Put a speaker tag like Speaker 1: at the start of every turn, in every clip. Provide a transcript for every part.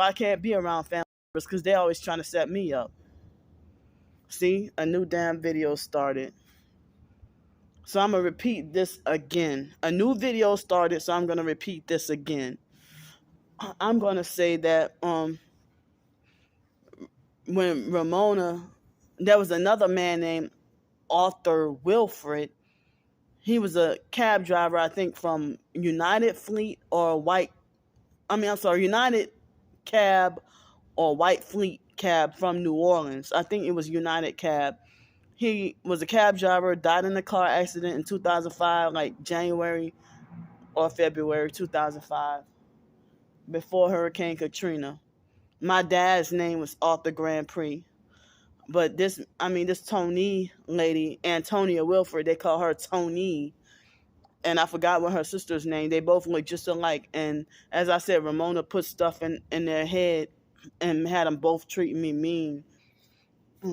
Speaker 1: I can't be around family members because they're always trying to set me up. See, a new damn video started. So I'm going to repeat this again. A new video started, so I'm going to repeat this again. I'm going to say that when Ramona, there was another man named Arthur Wilfred. He was a cab driver, I think, from United Fleet or United Cab or White Fleet Cab from New Orleans. I think it was United Cab. He was a cab driver, died in a car accident in 2005, like January or February 2005, before Hurricane Katrina. My dad's name was Arthur Grandpre. But this Tony lady, Antonia Wilfred, they call her Tony. And I forgot what her sister's name. They both look just alike. And as I said, Ramona put stuff in their head and had them both treating me mean.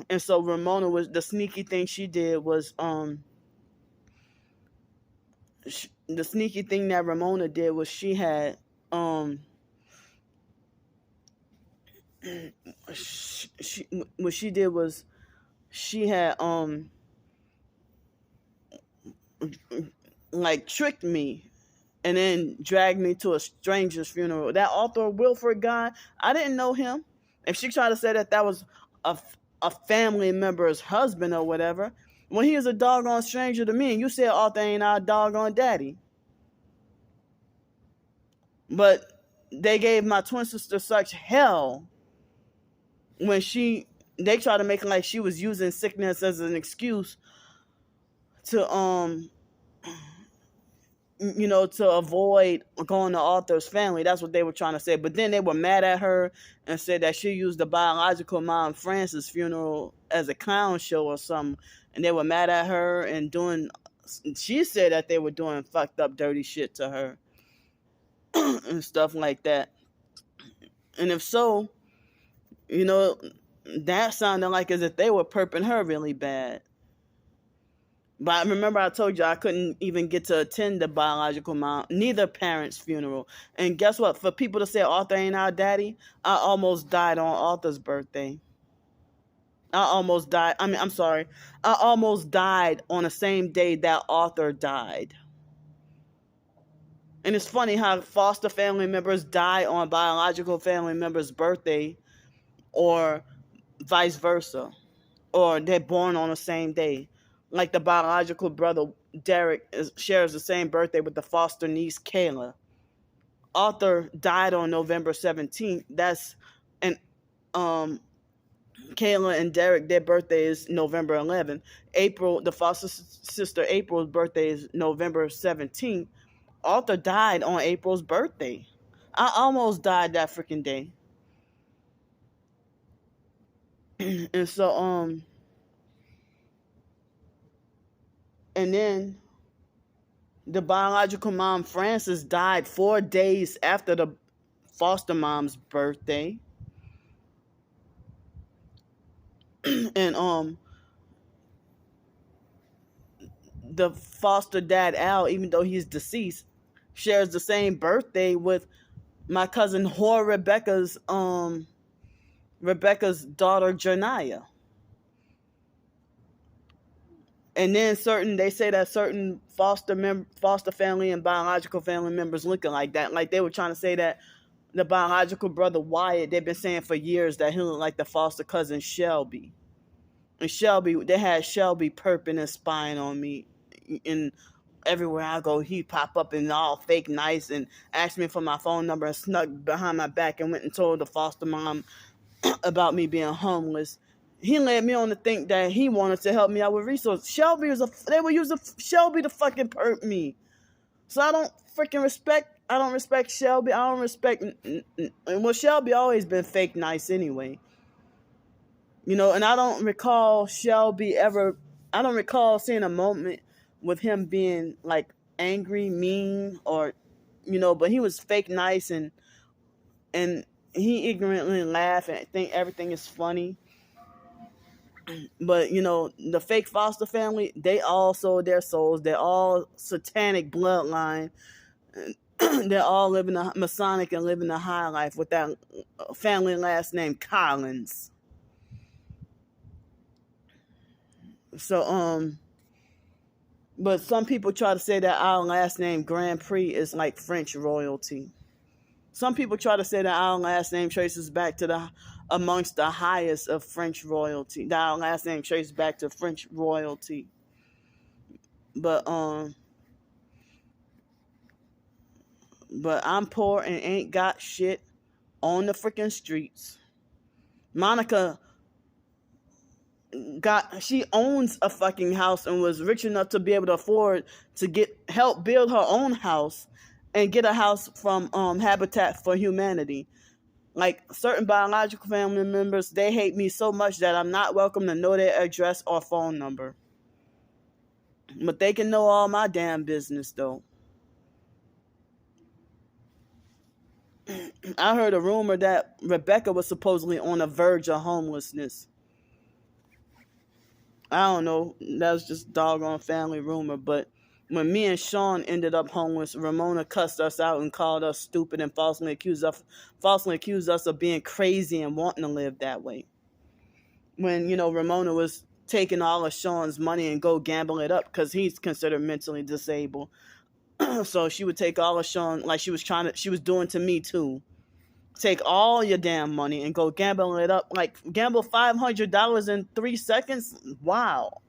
Speaker 1: And so Ramona was, the sneaky thing she did was, the sneaky thing that Ramona did was she had, what she did was she had, like tricked me and then dragged me to a stranger's funeral. That Arthur Wilfred guy, I didn't know him. If she tried to say that was a family member's husband or whatever, when he was a doggone stranger to me, and you said Arthur ain't our doggone daddy. But they gave my twin sister such hell when they tried to make it like she was using sickness as an excuse to to avoid going to Arthur's family. That's what they were trying to say. But then they were mad at her and said that she used the biological mom Francis' funeral as a clown show or something. And they were mad at her and she said that they were doing fucked up dirty shit to her and stuff like that. And if so, that sounded like as if they were perping her really bad. But remember I told you I couldn't even get to attend the biological mom, neither parent's funeral. And guess what? For people to say Arthur ain't our daddy, I almost died on Arthur's birthday. I almost died on the same day that Arthur died. And it's funny how foster family members die on biological family members' birthday or vice versa. Or they're born on the same day. Like the biological brother Derek shares the same birthday with the foster niece Kayla. Arthur died on November 17th. Kayla and Derek, their birthday is November 11th. April, the foster sister April's birthday is November 17th. Arthur died on April's birthday. I almost died that freaking day. And so, and then the biological mom, Frances, died 4 days after the foster mom's birthday. And the foster dad, Al, even though he's deceased, shares the same birthday with my cousin Whore Rebecca's daughter, Janiyah. And then they say that certain foster family and biological family members looking like that. Like they were trying to say that the biological brother Wyatt, they've been saying for years that he looked like the foster cousin Shelby. And they had Shelby perping and spying on me. And everywhere I go, he pop up and all fake nice and asked me for my phone number and snuck behind my back and went and told the foster mom about me being homeless. He led me on to think that he wanted to help me out with resources. They were using Shelby to fucking perp me. So I don't respect Shelby. I don't respect, Shelby always been fake nice anyway. And I don't recall seeing a moment with him being like angry, mean, or, but he was fake nice and he ignorantly laugh and think everything is funny. But, the fake foster family, they all sold their souls. They're all satanic bloodline. They're all living a Masonic and living a high life with that family last name Collins. So but some people try to say that our last name Grandpre is like French royalty. Some people try to say that our last name traces back to the amongst the highest of French royalty. That our last name traces back to French royalty. But I'm poor and ain't got shit on the freaking streets. Monica she owns a fucking house and was rich enough to be able to afford to help build her own house and get a house from Habitat for Humanity. Like certain biological family members, they hate me so much that I'm not welcome to know their address or phone number. But they can know all my damn business though. I heard a rumor that Rebecca was supposedly on the verge of homelessness. I don't know. That was just doggone family rumor. But when me and Sean ended up homeless, Ramona cussed us out and called us stupid and falsely accused us of being crazy and wanting to live that way. When, Ramona was taking all of Sean's money and go gamble it up because he's considered mentally disabled. So she would take all of Sean, like she was doing to me too. Take all your damn money and go gamble it up. Like gamble $500 in 3 seconds. Wow.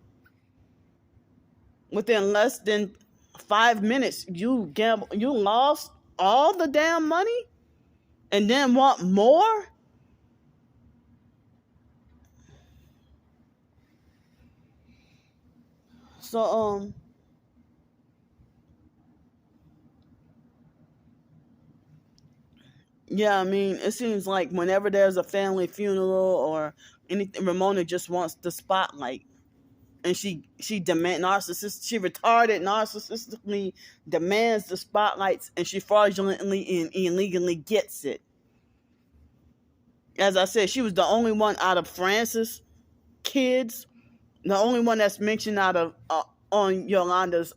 Speaker 1: Within less than 5 minutes, you lost all the damn money and then want more? So, yeah, I mean, it seems like whenever there's a family funeral or anything, Ramona just wants the spotlight. And she retarded narcissistically demands the spotlights, and she fraudulently and illegally gets it. As I said, she was the only one out of Francis' kids, the only one that's mentioned out of on Yolanda's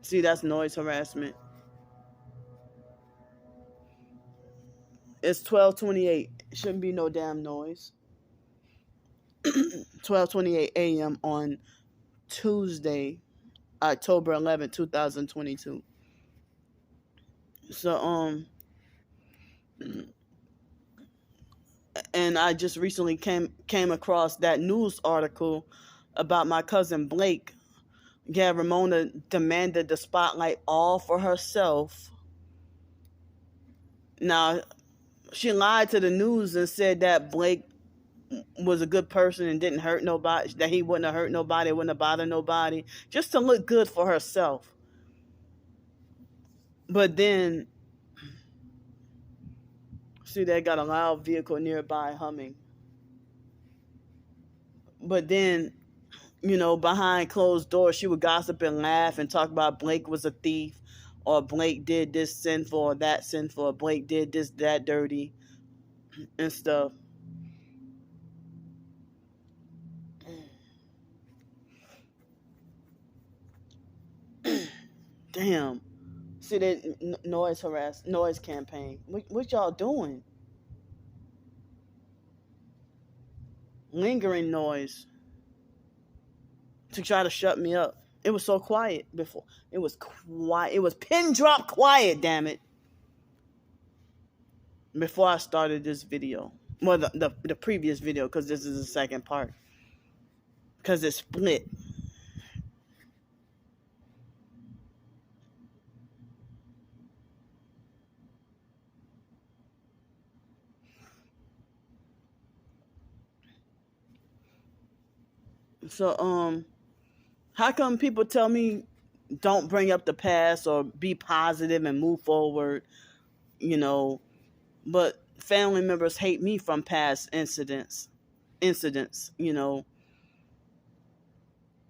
Speaker 1: see, that's noise harassment. It's 12:28. Shouldn't be no damn noise. 12:28 a.m. on Tuesday, October 11th, 2022. So and I just recently came across that news article about my cousin Blake. Yeah, Ramona demanded the spotlight all for herself. Now, she lied to the news and said that Blake was a good person and didn't hurt nobody, that he wouldn't have hurt nobody, wouldn't have bothered nobody, just to look good for herself. But then, see, they got a loud vehicle nearby humming. But then, behind closed doors, she would gossip and laugh and talk about Blake was a thief, or Blake did this sinful or that sinful, or Blake did this, that dirty, and stuff. Damn. See that noise campaign. What y'all doing? Lingering noise to try to shut me up. It was so quiet before. It was quiet. It was pin drop quiet, damn it. Before I started this video. Well, the previous video, because this is the second part. Because it's split. So, how come people tell me don't bring up the past or be positive and move forward, but family members hate me from past incidents,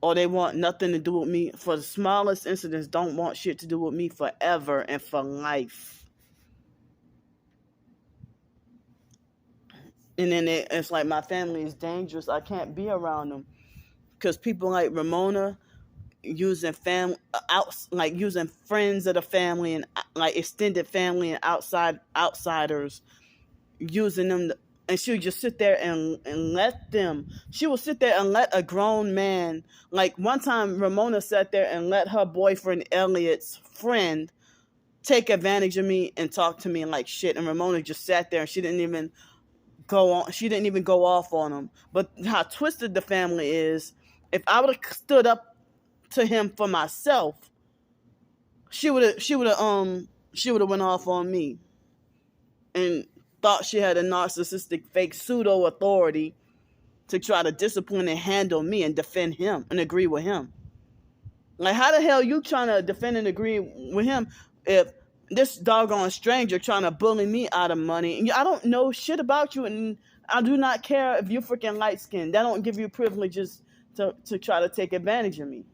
Speaker 1: or they want nothing to do with me for the smallest incidents, don't want shit to do with me forever and for life. And then it's like my family is dangerous. I can't be around them. because people like Ramona using family out, like using friends of the family and like extended family and outsiders, using them and she would just sit there and let them. She would sit there and let a grown man, like one time Ramona sat there and let her boyfriend Elliot's friend take advantage of me and talk to me like shit. And Ramona just sat there and she didn't even go on. She didn't even go off on him. But how twisted the family is. If I would have stood up to him for myself, she would have went off on me and thought she had a narcissistic fake pseudo authority to try to discipline and handle me and defend him and agree with him. Like, how the hell you trying to defend and agree with him if this doggone stranger trying to bully me out of money? And I don't know shit about you, and I do not care if you're freaking light skinned. That don't give you privileges to try to take advantage of me.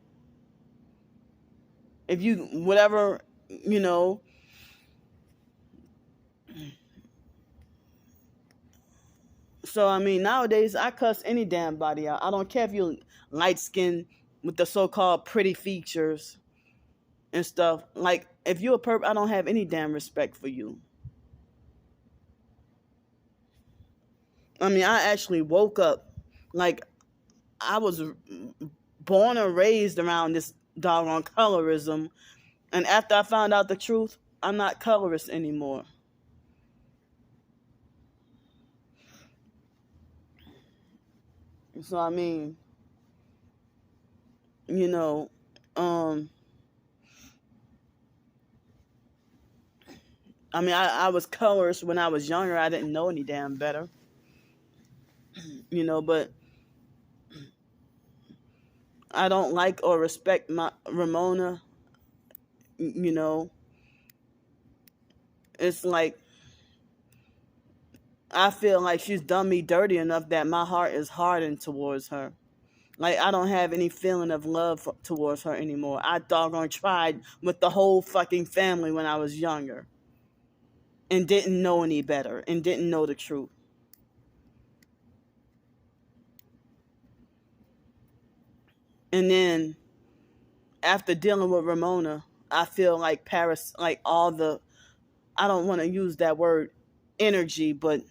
Speaker 1: If you, whatever, you know. So, I mean, nowadays, I cuss any damn body out. I don't care if you're light skinned with the so-called pretty features and stuff. Like, if you're a perp, I don't have any damn respect for you. I mean, I actually woke up, like, I was born and raised around this doggone colorism. And after I found out the truth, I'm not colorist anymore. So, I mean, you know, I mean, I was colorist when I was younger. I didn't know any damn better. You know, but I don't like or respect my Ramona. You know, it's like, I feel like she's done me dirty enough that my heart is hardened towards her. Like, I don't have any feeling of love towards her anymore. I doggone tried with the whole fucking family when I was younger. And didn't know any better. And didn't know the truth. And then, after dealing with Ramona, I feel like like all the, I don't want to use that word energy, but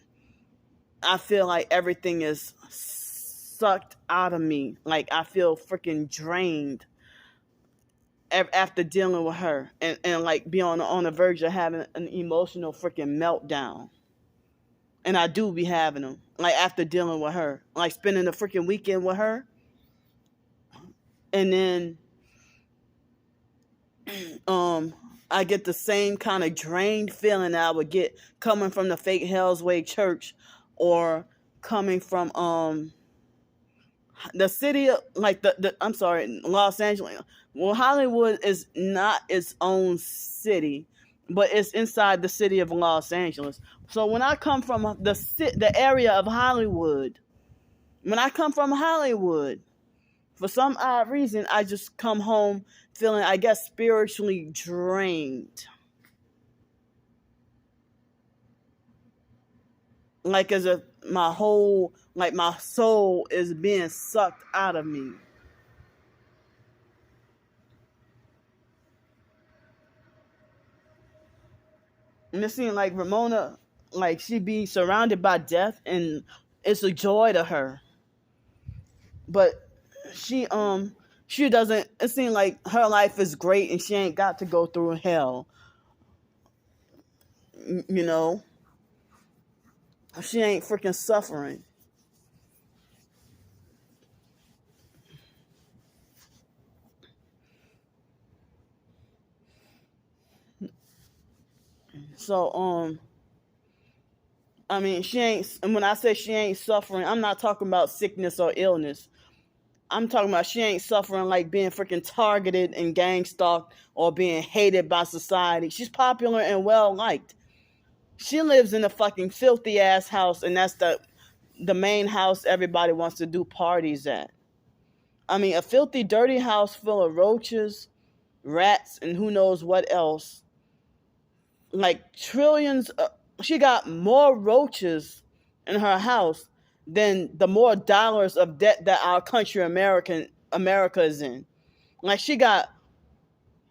Speaker 1: I feel like everything is sucked out of me. Like, I feel freaking drained after dealing with her and like be on the verge of having an emotional freaking meltdown. And I do be having them, like, after dealing with her, like spending the freaking weekend with her. And then I get the same kind of drained feeling that I would get coming from the fake Hell's Way church, or coming from the city of, like, I'm sorry, Los Angeles. Well, Hollywood is not its own city, but it's inside the city of Los Angeles. So when I come from the area of Hollywood, for some odd reason, I just come home feeling, I guess, spiritually drained. Like, as if my soul is being sucked out of me. And it seems like Ramona, like, she be surrounded by death and it's a joy to her. But she doesn't, it seems like her life is great and she ain't got to go through hell. You know? She ain't freaking suffering. So, I mean, she ain't, and when I say she ain't suffering, I'm not talking about sickness or illness. I'm talking about she ain't suffering like being freaking targeted and gang stalked or being hated by society. She's popular and well liked. She lives in a fucking filthy ass house, and that's the main house everybody wants to do parties at. I mean, a filthy, dirty house full of roaches, rats, and who knows what else. Like trillions. She got more roaches in her house than the more dollars of debt that our country America is in. Like she got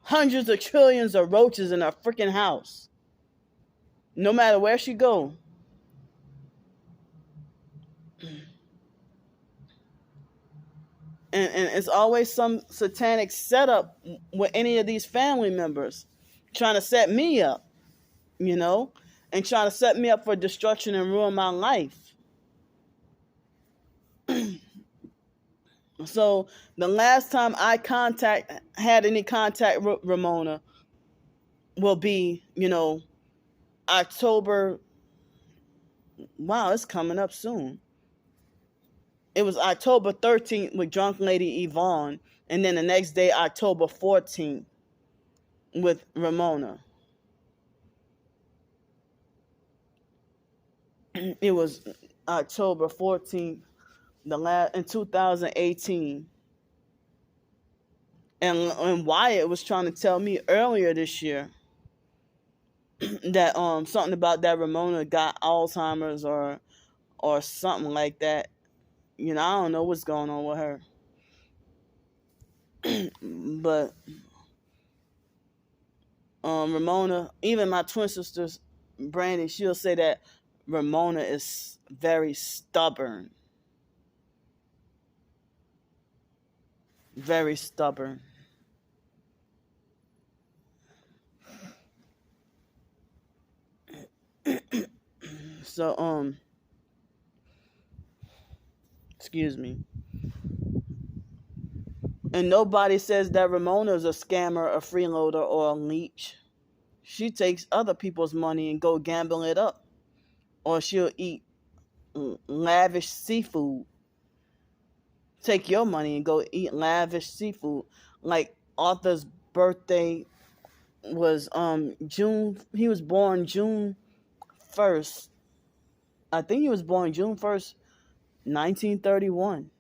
Speaker 1: hundreds of trillions of roaches in her freaking house. No matter where she go. And it's always some satanic setup with any of these family members trying to set me up, you know, and trying to set me up for destruction and ruin my life. So the last time I had any contact with Ramona will be, October. Wow, it's coming up soon. It was October 13th with Drunk Lady Yvonne, and then the next day, October 14th, with Ramona. It was October 14th, in 2018. And Wyatt was trying to tell me earlier this year that something about that Ramona got Alzheimer's or something like that. I don't know what's going on with her. But Ramona, even my twin sister's Brandy, she'll say that Ramona is very stubborn. Very stubborn. So, excuse me. And nobody says that Ramona is a scammer, a freeloader, or a leech. She takes other people's money and go gamble it up. Or she'll eat lavish seafood. Take your money and go eat lavish seafood. Like Arthur's birthday was June. He was born June 1st. I think he was born June 1st, 1931.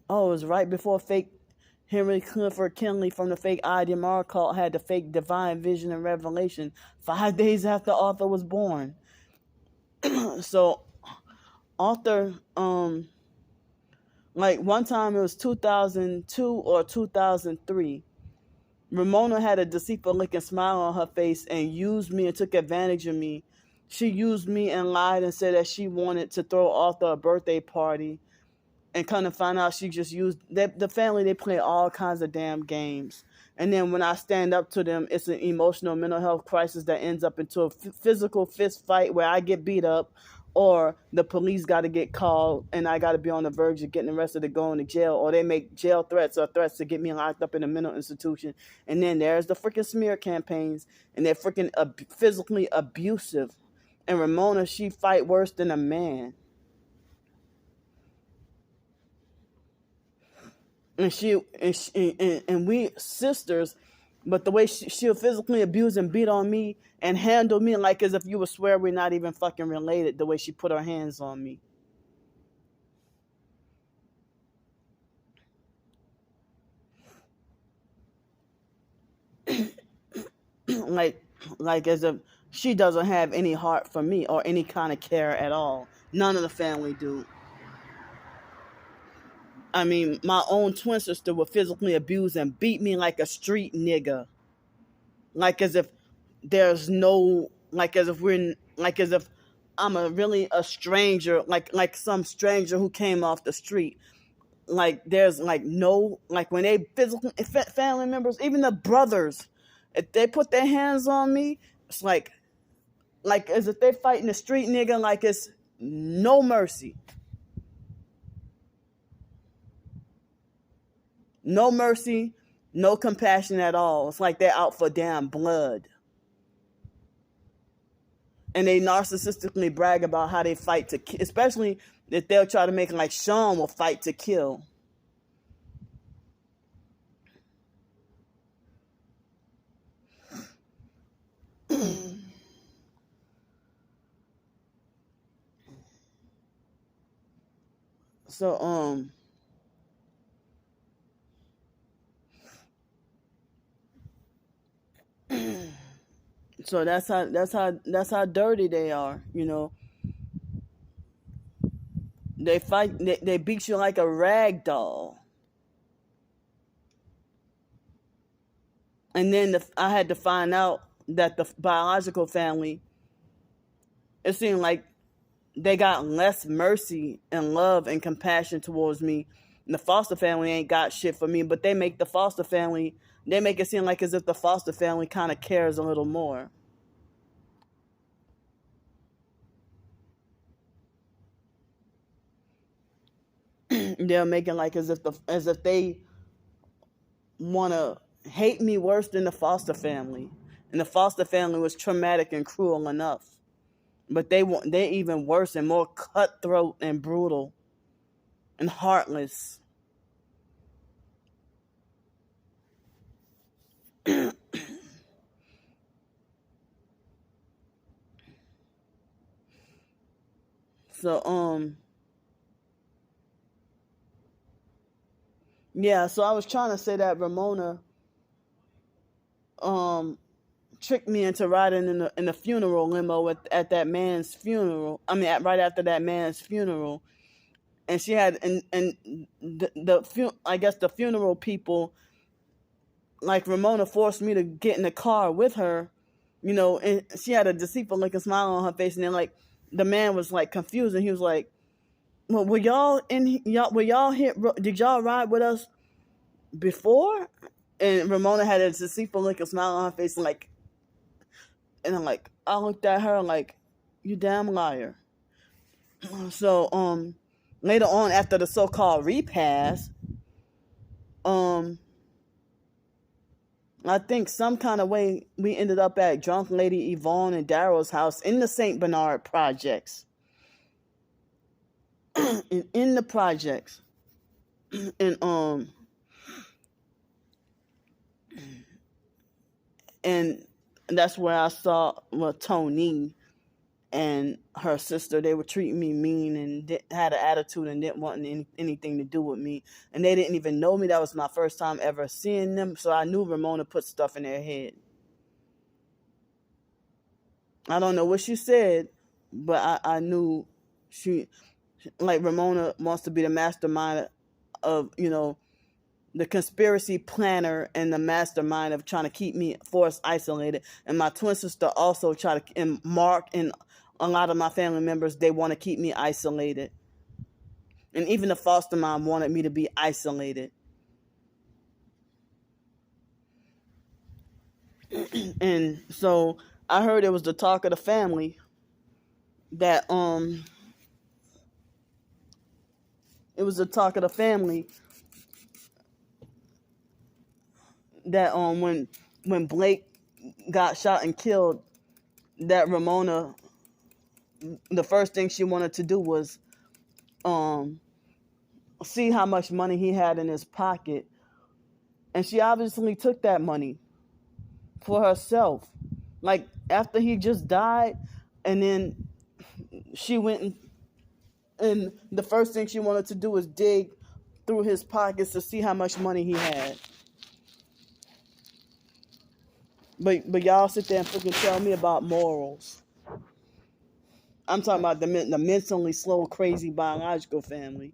Speaker 1: Oh, it was right before fake Henry Clifford Kinley from the fake IDMR cult had the fake divine vision and revelation 5 days after Arthur was born. So Arthur, like one time it was 2002 or 2003. Ramona had a deceitful looking smile on her face and used me and took advantage of me. She used me and lied and said that she wanted to throw Arthur a birthday party. And kind of find out she just used the family. They play all kinds of damn games, and then when I stand up to them, it's an emotional mental health crisis that ends up into a physical fist fight where I get beat up, or the police got to get called, and I got to be on the verge of getting arrested to go into jail, or they make jail threats or threats to get me locked up in a mental institution. And then there's the freaking smear campaigns, and they're freaking physically abusive. And Ramona, she fight worse than a man. And we sisters, but the way she'll physically abuse and beat on me and handle me like as if you would swear we're not even fucking related, the way she put her hands on me. like as if she doesn't have any heart for me or any kind of care at all. None of the family do. I mean, my own twin sister would physically abuse and beat me like a street nigga. Like as if there's no, like as if I'm a stranger, like some stranger who came off the street. Like there's like no, like when they physically, family members, even the brothers, if they put their hands on me, it's like as if they fighting the street nigga, like it's no mercy. No mercy, no compassion at all. It's like they're out for damn blood. And they narcissistically brag about how they fight to kill, especially if they'll try to make it like Sean will fight to kill. So so that's how dirty they are, They beat you like a rag doll. And then I had to find out that the biological family, it seemed like they got less mercy and love and compassion towards me. And the foster family ain't got shit for me, but they make it seem like as if the foster family kind of cares a little more. They're making like as if they want to hate me worse than the foster family, and the foster family was traumatic and cruel enough, but they even worse and more cutthroat and brutal and heartless. So yeah, so I was trying to say that Ramona tricked me into riding in the funeral limo at that man's funeral. I mean, right after that man's funeral, and she had and I guess the funeral people, like Ramona, forced me to get in the car with her, and she had a deceitful looking smile on her face, and then like the man was like confused, and he was like, "Well, were y'all here? Did y'all ride with us before?" And Ramona had a deceitful looking smile on her face, and I'm like, I looked at her like, "You damn liar." So later on, after the so-called repast, I think some kind of way we ended up at drunk lady Yvonne and Daryl's house in the St. Bernard projects. in the projects. And that's where I saw Tony and her sister. They were treating me mean and had an attitude and didn't want anything to do with me. And they didn't even know me. That was my first time ever seeing them. So I knew Ramona put stuff in their head. I don't know what she said, but I knew she, like, Ramona wants to be the mastermind of, the conspiracy planner and the mastermind of trying to keep me forced isolated. And my twin sister also tried to, and Mark and a lot of my family members, they want to keep me isolated. And even the foster mom wanted me to be isolated. And so I heard it was the talk of the family that it was the talk of the family that when Blake got shot and killed, that Ramona, the first thing she wanted to do was see how much money he had in his pocket. And she obviously took that money for herself. Like, after he just died, and then she went and the first thing she wanted to do was dig through his pockets to see how much money he had. But y'all sit there and freaking tell me about morals. I'm talking about the mentally slow, crazy biological family.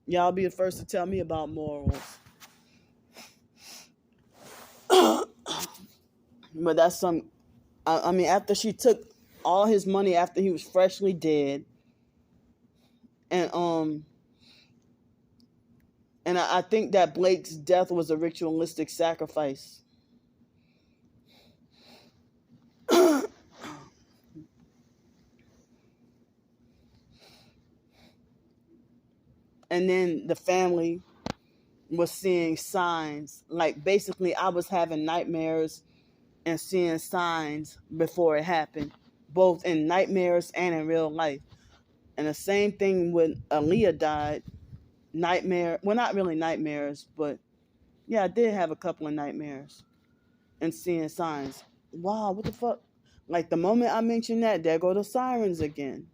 Speaker 1: Y'all be the first to tell me about morals. But that's I mean, after she took all his money after he was freshly dead, and I think that Blake's death was a ritualistic sacrifice. And then the family was seeing signs. Like, basically, I was having nightmares and seeing signs before it happened, both in nightmares and in real life. And the same thing when Aaliyah died. Well, not really nightmares, but yeah, I did have a couple of nightmares and seeing signs. Wow, what the fuck? Like, the moment I mentioned that, there go the sirens again.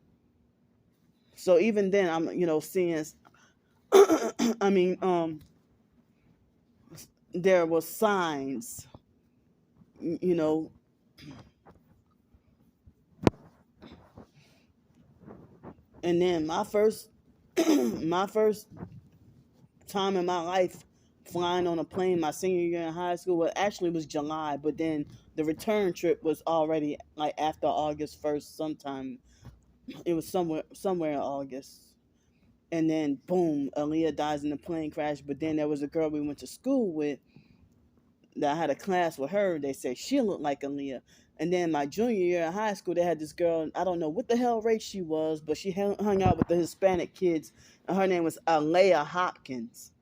Speaker 1: So even then, I'm, seeing, I mean, there was signs, you know. And then my first my first time in my life flying on a plane, my senior year in high school, well, actually was July, but then the return trip was already like after August 1st sometime. It was somewhere in August. And then boom, Aaliyah dies in a plane crash. But then there was a girl we went to school with that I had a class with her. They said she looked like Aaliyah. And then my junior year in high school, they had this girl. I don't know what the hell race she was, but she hung out with the Hispanic kids, and her name was Alea Hopkins.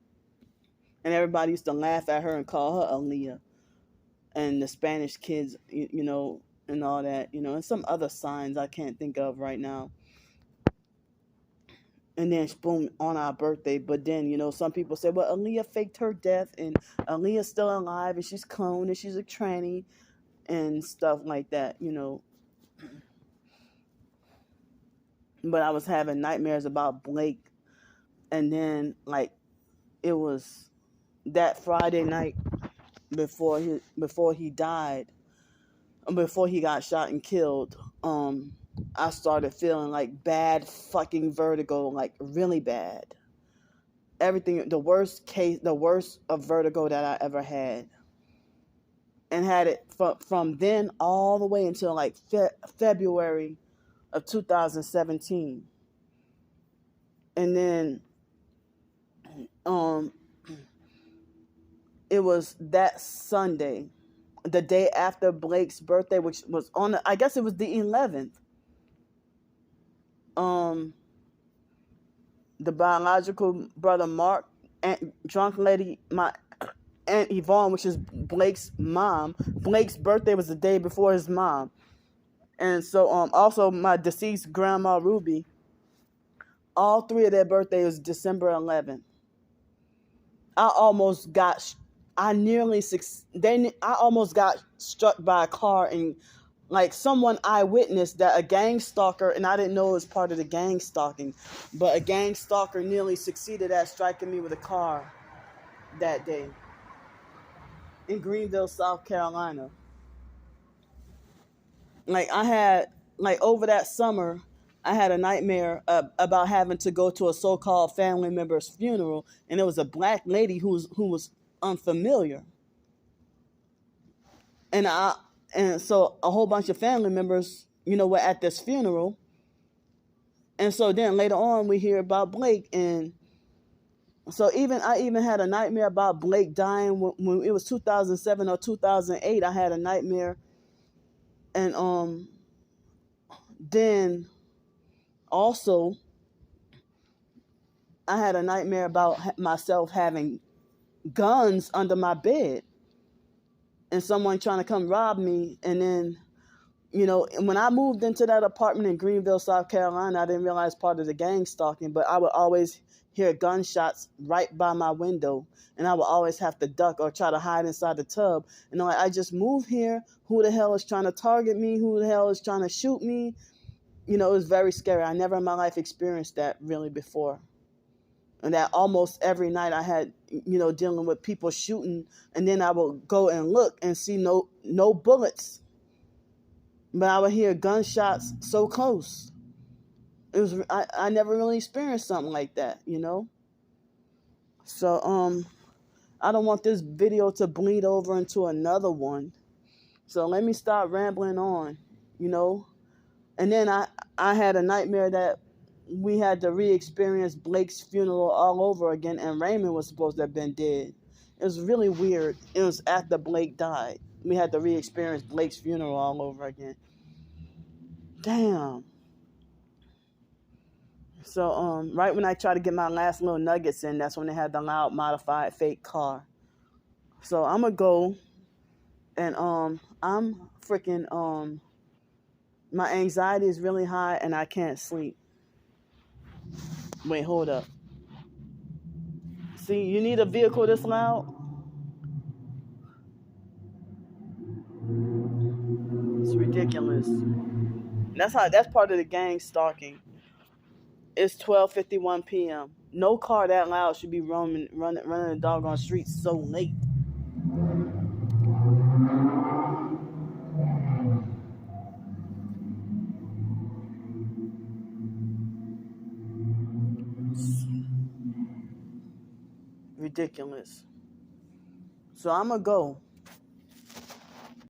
Speaker 1: And everybody used to laugh at her and call her Aaliyah. And the Spanish kids, and all that, and some other signs I can't think of right now. And then boom, on our birthday. But then, some people say, well, Aaliyah faked her death, and Aaliyah's still alive, and she's cloned, and she's a tranny, and stuff like that, But I was having nightmares about Blake, and then, like, it was that Friday night before he died, before he got shot and killed, I started feeling like bad fucking vertigo, like really bad. Everything, the worst of vertigo that I ever had. And had it from then all the way until like February of 2017. And then it was that Sunday, the day after Blake's birthday, which was I guess it was the 11th. The biological brother Mark, and drunk lady, my Aunt Yvonne, which is Blake's mom. Blake's birthday was the day before his mom. And so also my deceased grandma Ruby, all three of their birthdays was December 11th. I almost got struck by a car, and like someone eyewitnessed that a gang stalker, and I didn't know it was part of the gang stalking, but a gang stalker nearly succeeded at striking me with a car that day in Greenville, South Carolina. Over that summer, I had a nightmare about having to go to a so-called family member's funeral, and it was a black lady who was unfamiliar. And so a whole bunch of family members, were at this funeral. And so then later on we hear about Blake, and so I even had a nightmare about Blake dying when it was 2007 or 2008. I had a nightmare, and then also I had a nightmare about myself having guns under my bed and someone trying to come rob me. And then, when I moved into that apartment in Greenville, South Carolina, I didn't realize part of the gang stalking, but I would always hear gunshots right by my window, and I would always have to duck or try to hide inside the tub. And I just moved here. Who the hell is trying to target me? Who the hell is trying to shoot me? It was very scary. I never in my life experienced that really before. And that almost every night I had, dealing with people shooting, and then I would go and look and see no bullets. But I would hear gunshots so close. It was I never really experienced something like that, So I don't want this video to bleed over into another one. So let me stop rambling on, And then I had a nightmare that we had to re-experience Blake's funeral all over again, and Raymond was supposed to have been dead. It was really weird. It was after Blake died. We had to re-experience Blake's funeral all over again. Damn. So right when I tried to get my last little nuggets in, that's when they had the loud modified fake car. So I'm gonna go, and I'm freaking my anxiety is really high and I can't sleep. Wait, hold up. See, you need a vehicle this loud? It's ridiculous. That's part of the gang stalking. It's 12:51 p.m. No car that loud should be running the doggone streets so late. ridiculous. So I'm going to go.